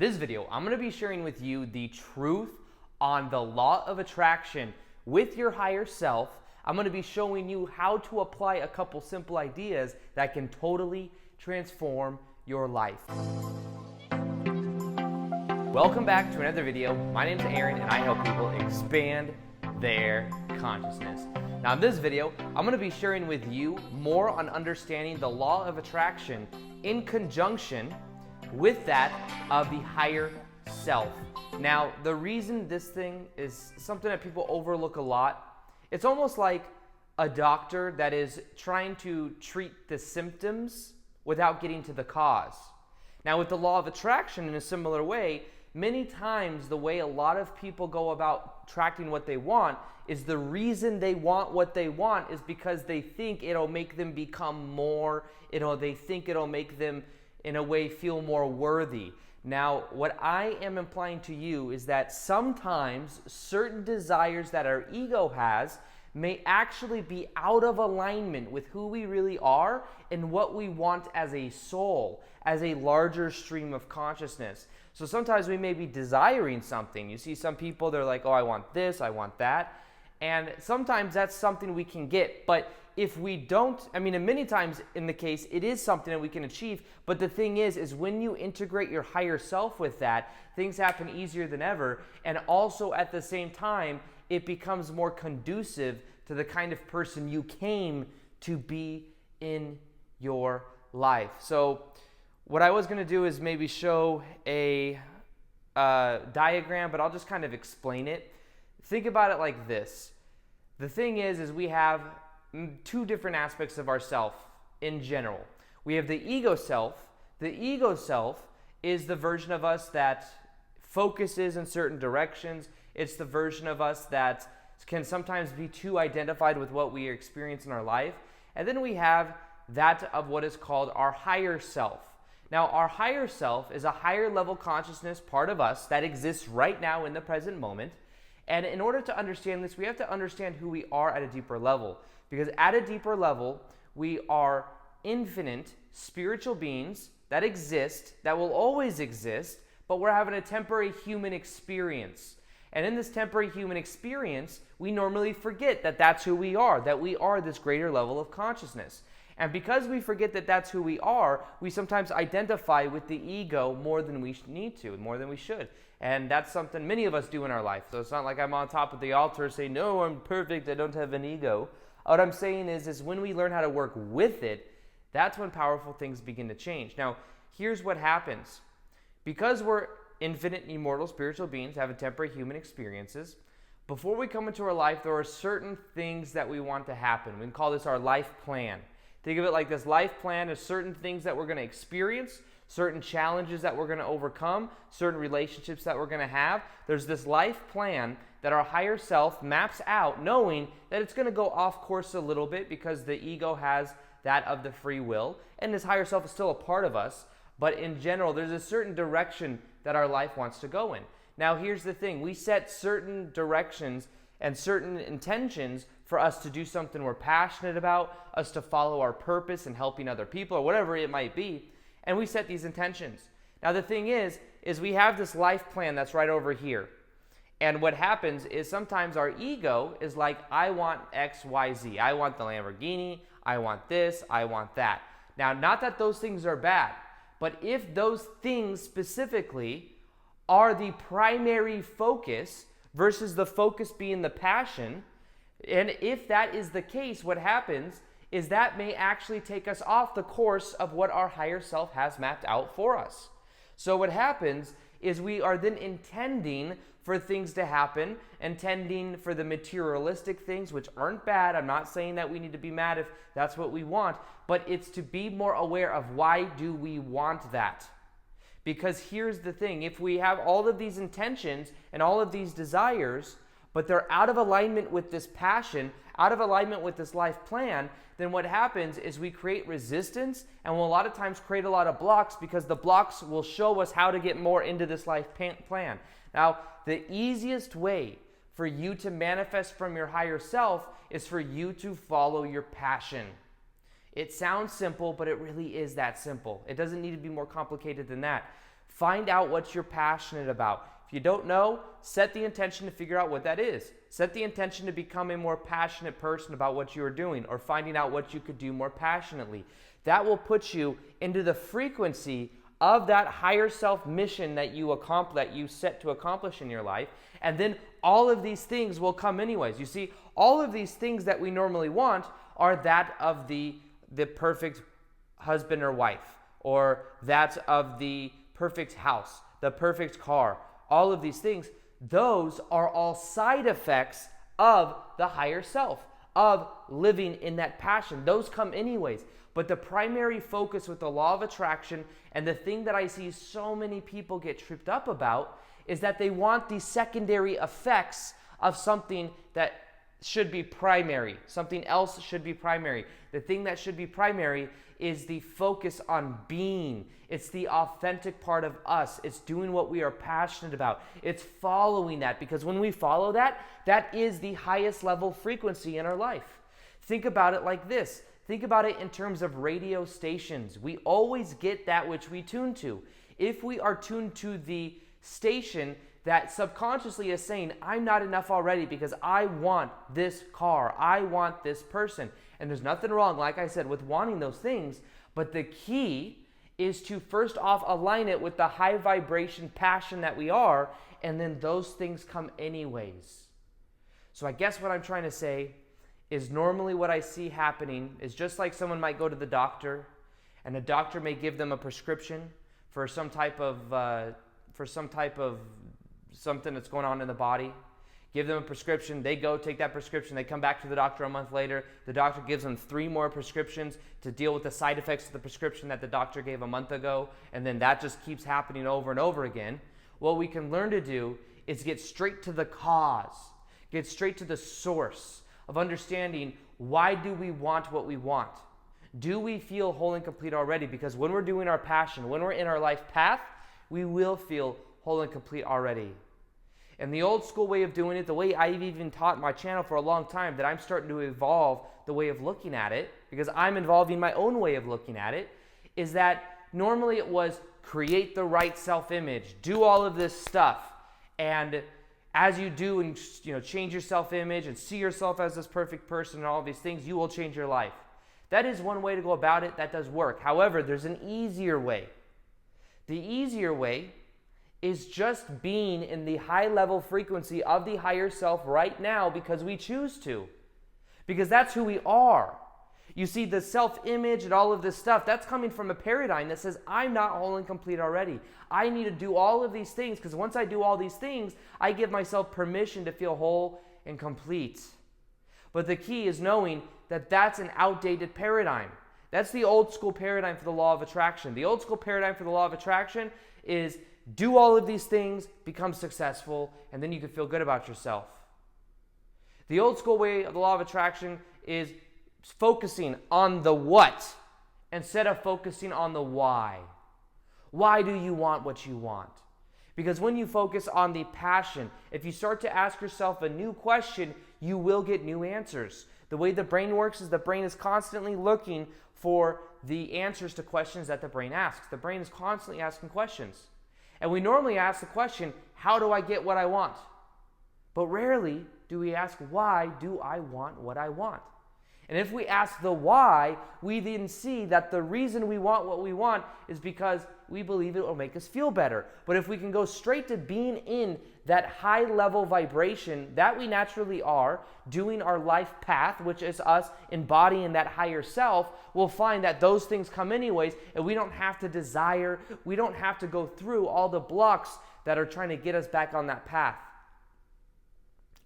this video, I'm going to be sharing with you the truth on the law of attraction with your higher self. I'm going to be showing you how to apply a couple simple ideas that can totally transform your life. Welcome back to another video. My name is Aaron and I help people expand their consciousness. Now in this video, I'm going to be sharing with you more on understanding the law of attraction in conjunction with that of the higher self. Now, the reason this thing is something that people overlook a lot, it's almost like a doctor that is trying to treat the symptoms without getting to the cause. Now, with the law of attraction in a similar way, many times the way a lot of people go about attracting what they want is the reason they want what they want is because they think it'll make them become more, they think it'll make them in a way feel more worthy. Now, what I am implying to you is that sometimes certain desires that our ego has may actually be out of alignment with who we really are and what we want as a soul, as a larger stream of consciousness. So sometimes we may be desiring something. You see some people, they're like, oh, I want this, I want that. And sometimes that's something we can get, but if we don't, and many times in the case, it is something that we can achieve, but the thing is when you integrate your higher self with that, things happen easier than ever, and also at the same time, it becomes more conducive to the kind of person you came to be in your life. So what I was gonna do is maybe show a diagram, but I'll just kind of explain it. Think about it like this. The thing is we have two different aspects of ourself in general. We have the ego self. The ego self is the version of us that focuses in certain directions. It's the version of us that can sometimes be too identified with what we experience in our life. And then we have that of what is called our higher self. Now, our higher self is a higher level consciousness part of us that exists right now in the present moment. And in order to understand this, we have to understand who we are at a deeper level. Because at a deeper level, we are infinite spiritual beings that exist, that will always exist, but we're having a temporary human experience. And in this temporary human experience, we normally forget that that's who we are, that we are this greater level of consciousness. And because we forget that that's who we are, we sometimes identify with the ego more than we need to, more than we should. And that's something many of us do in our life. So it's not like I'm on top of the altar saying, no, I'm perfect, I don't have an ego. What I'm saying is when we learn how to work with it, that's when powerful things begin to change. Now, here's what happens. Because we're infinite, immortal, spiritual beings having temporary human experiences, before we come into our life, there are certain things that we want to happen. We can call this our life plan. Think of it like this life plan is certain things that we're going to experience, certain challenges that we're going to overcome, certain relationships that we're going to have. There's this life plan that our higher self maps out, knowing that it's going to go off course a little bit because the ego has that of the free will, and this higher self is still a part of us, but in general, there's a certain direction that our life wants to go in. Now, here's the thing. We set certain directions and certain intentions for us to do something we're passionate about, us to follow our purpose in helping other people, or whatever it might be, and we set these intentions. Now, the thing is we have this life plan that's right over here. And what happens is sometimes our ego is like, I want X, Y, Z. I want the Lamborghini. I want this. I want that. Now, not that those things are bad, but if those things specifically are the primary focus versus the focus being the passion, and if that is the case, what happens is that may actually take us off the course of what our higher self has mapped out for us. So what happens is we are then intending for things to happen, intending for the materialistic things, which aren't bad. I'm not saying that we need to be mad if that's what we want, but it's to be more aware of why do we want that. Because here's the thing, if we have all of these intentions and all of these desires, but they're out of alignment with this passion, out of alignment with this life plan, then what happens is we create resistance and we'll a lot of times create a lot of blocks because the blocks will show us how to get more into this life plan. Now, the easiest way for you to manifest from your higher self is for you to follow your passion. It sounds simple, but it really is that simple. It doesn't need to be more complicated than that. Find out what you're passionate about. If you don't know, set the intention to figure out what that is. Set the intention to become a more passionate person about what you are doing, or finding out what you could do more passionately. That will put you into the frequency of that higher self mission that you set to accomplish in your life. And then all of these things will come anyways. You see, all of these things that we normally want are that of the perfect husband or wife, or that of the perfect house, the perfect car. All of these things, those are all side effects of the higher self, of living in that passion. Those come anyways. But the primary focus with the law of attraction, and the thing that I see so many people get tripped up about, is that they want the secondary effects of something that should be primary. Something else should be primary. The thing that should be primary is the focus on being. It's the authentic part of us. It's doing what we are passionate about. It's following that, because when we follow that, that is the highest level frequency in our life. Think about it like this. Think about it in terms of radio stations. We always get that which we tune to. If we are tuned to the station that subconsciously is saying, I'm not enough already because I want this car, I want this person. And there's nothing wrong, like I said, with wanting those things, but the key is to first off align it with the high vibration passion that we are, and then those things come anyways. So I guess what I'm trying to say is, normally what I see happening is just like someone might go to the doctor, and the doctor may give them a prescription for some type of something that's going on in the body. Give them a prescription, they go take that prescription, they come back to the doctor a month later, the doctor gives them 3 more prescriptions to deal with the side effects of the prescription that the doctor gave a month ago, and then that just keeps happening over and over again. What we can learn to do is get straight to the cause, get straight to the source of understanding, why do we want what we want? Do we feel whole and complete already? Because when we're doing our passion, when we're in our life path, we will feel whole and complete already. And the old school way of doing it, the way I've even taught my channel for a long time, that I'm starting to evolve the way of looking at it, because I'm involving my own way of looking at it, is that normally it was create the right self-image, do all of this stuff, and as you do and change your self-image and see yourself as this perfect person and all of these things, you will change your life. That is one way to go about it. That does work. However, there's an easier way. The easier way is just being in the high level frequency of the higher self right now, because we choose to. Because that's who we are. You see, the self-image and all of this stuff, that's coming from a paradigm that says, I'm not whole and complete already. I need to do all of these things, because once I do all these things, I give myself permission to feel whole and complete. But the key is knowing that that's an outdated paradigm. That's the old school paradigm for the law of attraction. The old school paradigm for the law of attraction is do all of these things, become successful, and then you can feel good about yourself. The old school way of the law of attraction is focusing on the what instead of focusing on the why. Why do you want what you want? Because when you focus on the passion, if you start to ask yourself a new question, you will get new answers. The way the brain works is the brain is constantly looking for the answers to questions that the brain asks. The brain is constantly asking questions. And we normally ask the question, how do I get what I want? But rarely do we ask, why do I want what I want? And if we ask the why, we then see that the reason we want what we want is because we believe it will make us feel better. But if we can go straight to being in that high level vibration that we naturally are, doing our life path, which is us embodying that higher self, we'll find that those things come anyways, and we don't have to desire, we don't have to go through all the blocks that are trying to get us back on that path.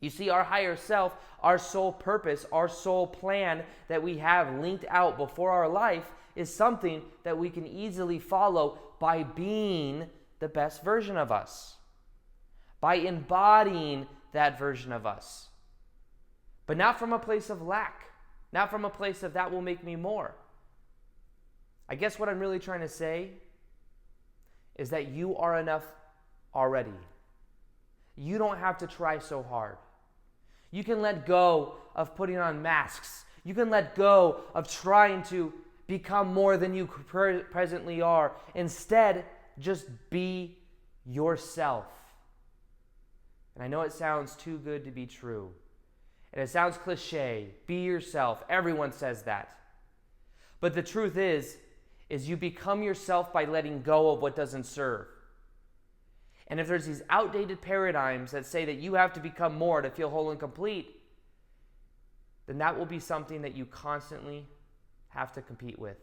You see, our higher self, our soul purpose, our soul plan that we have linked out before our life is something that we can easily follow by being the best version of us, by embodying that version of us. But not from a place of lack, not from a place of that will make me more. I guess what I'm really trying to say is that you are enough already. You don't have to try so hard. You can let go of putting on masks. You can let go of trying to become more than you presently are. Instead, just be yourself. And I know it sounds too good to be true. And it sounds cliche. Be yourself. Everyone says that. But the truth is you become yourself by letting go of what doesn't serve. And if there's these outdated paradigms that say that you have to become more to feel whole and complete, then that will be something that you constantly have to compete with.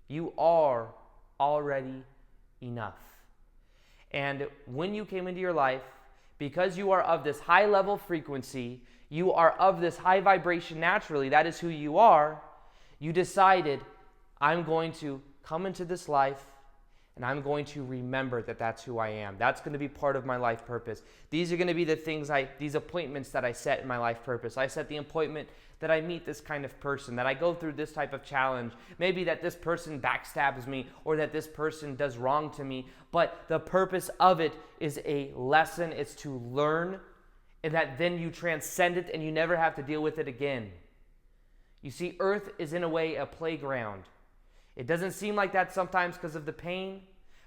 You are already enough. And when you came into your life, because you are of this high level frequency, you are of this high vibration naturally, that is who you are, you decided, I'm going to come into this life and I'm going to remember that that's who I am. That's going to be part of my life purpose. These are going to be the things these appointments that I set in my life purpose. I set the appointment that I meet this kind of person, that I go through this type of challenge. Maybe that this person backstabs me or that this person does wrong to me. But the purpose of it is a lesson. It's to learn, and that then you transcend it and you never have to deal with it again. You see, Earth is in a way a playground. It doesn't seem like that sometimes because of the pain,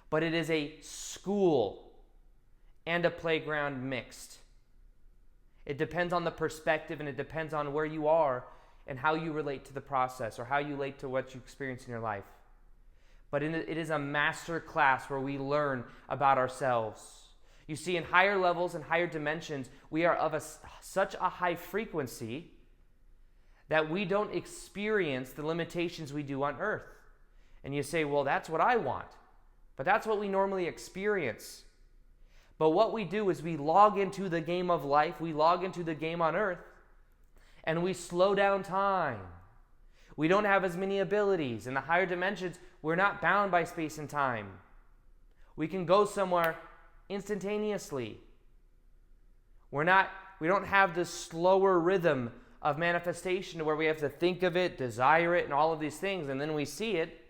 but it is a school and a playground mixed. It depends on the perspective, and it depends on where you are and how you relate to the process or how you relate to what you experience in your life. But it is a master class where we learn about ourselves. You see, in higher levels and higher dimensions, we are of such a high frequency that we don't experience the limitations we do on Earth. And you say, well, that's what I want. But that's what we normally experience. But what we do is we log into the game of life, we log into the game on Earth, and we slow down time. We don't have as many abilities. In the higher dimensions, we're not bound by space and time. We can go somewhere instantaneously. We don't have this slower rhythm of manifestation where we have to think of it, desire it, and all of these things, and then we see it,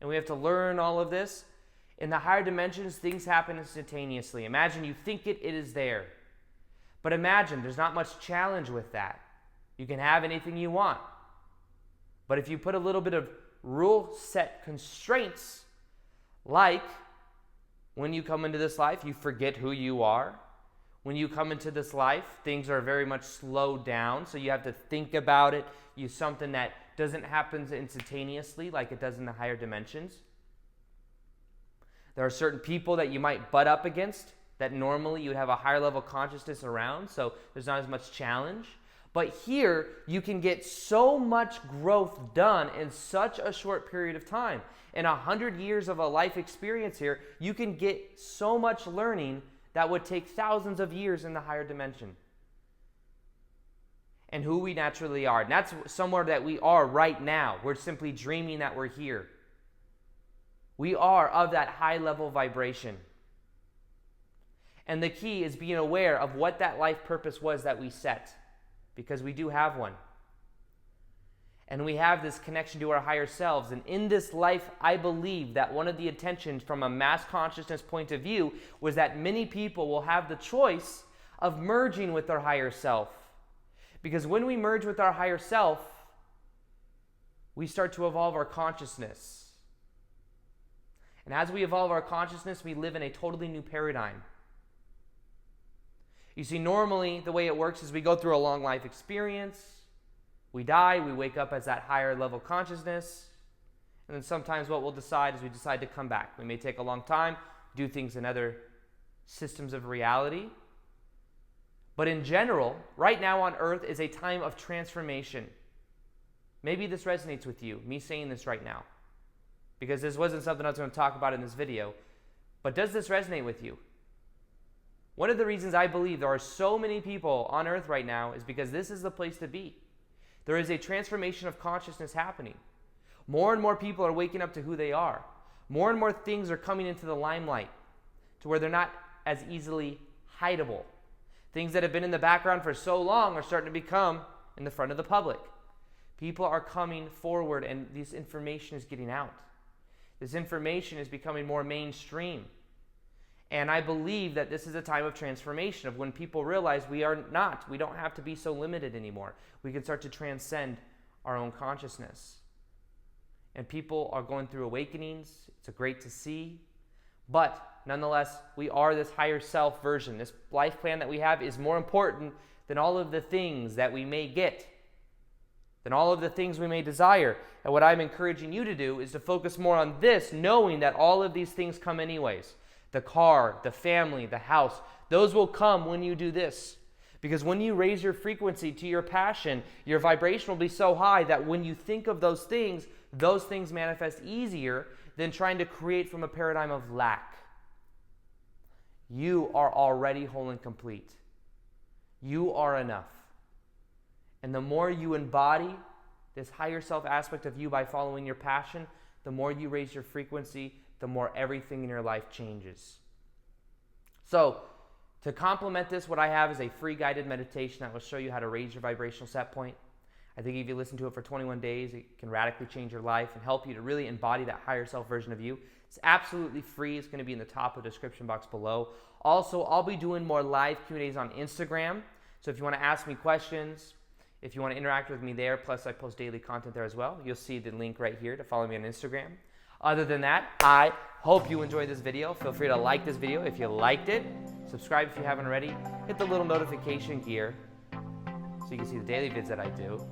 and we have to learn all of this. In the higher dimensions, things happen instantaneously. Imagine you think it is there. But imagine there's not much challenge with that. You can have anything you want. But if you put a little bit of rule set constraints, like when you come into this life, you forget who you are. When you come into this life, things are very much slowed down, so you have to think about it. Use something that doesn't happen instantaneously like it does in the higher dimensions. There are certain people that you might butt up against that normally you would have a higher level consciousness around, so there's not as much challenge. But here, you can get so much growth done in such a short period of time. In 100 years of a life experience here, you can get so much learning that would take thousands of years in the higher dimension. And who we naturally are. And that's somewhere that we are right now. We're simply dreaming that we're here. We are of that high level vibration. And the key is being aware of what that life purpose was that we set. Because we do have one. And we have this connection to our higher selves. And in this life, I believe that one of the intentions from a mass consciousness point of view was that many people will have the choice of merging with their higher self. Because when we merge with our higher self, we start to evolve our consciousness. And as we evolve our consciousness, we live in a totally new paradigm. You see, normally the way it works is we go through a long life experience, we die, we wake up as that higher level consciousness, and then sometimes what we'll decide is we decide to come back. We may take a long time, do things in other systems of reality. But in general, right now on Earth is a time of transformation. Maybe this resonates with you, me saying this right now. Because this wasn't something I was going to talk about in this video. But does this resonate with you? One of the reasons I believe there are so many people on Earth right now is because this is the place to be. There is a transformation of consciousness happening. More and more people are waking up to who they are. More and more things are coming into the limelight to where they're not as easily hideable. Things that have been in the background for so long are starting to become in the front of the public. People are coming forward and this information is getting out. This information is becoming more mainstream. And I believe that this is a time of transformation, of when people realize we don't have to be so limited anymore. We can start to transcend our own consciousness. And people are going through awakenings. It's great to see. But nonetheless, we are this higher self version. This life plan that we have is more important than all of the things that we may get, than all of the things we may desire. And what I'm encouraging you to do is to focus more on this, knowing that all of these things come anyways. The car, the family, the house, those will come when you do this. Because when you raise your frequency to your passion, your vibration will be so high that when you think of those things manifest easier than trying to create from a paradigm of lack. You are already whole and complete. You are enough. And the more you embody this higher self aspect of you by following your passion, the more you raise your frequency, the more everything in your life changes. So, to complement this, what I have is a free guided meditation that will show you how to raise your vibrational set point. I think if you listen to it for 21 days, it can radically change your life and help you to really embody that higher self version of you. It's absolutely free. It's going to be in the top of the description box below. Also, I'll be doing more live Q&As on Instagram. So if you want to ask me questions, if you want to interact with me there, plus I post daily content there as well, you'll see the link right here to follow me on Instagram. Other than that, I hope you enjoyed this video. Feel free to like this video if you liked it. Subscribe if you haven't already. Hit the little notification gear so you can see the daily vids that I do.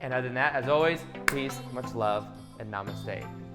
And other than that, as always, peace, much love, and namaste.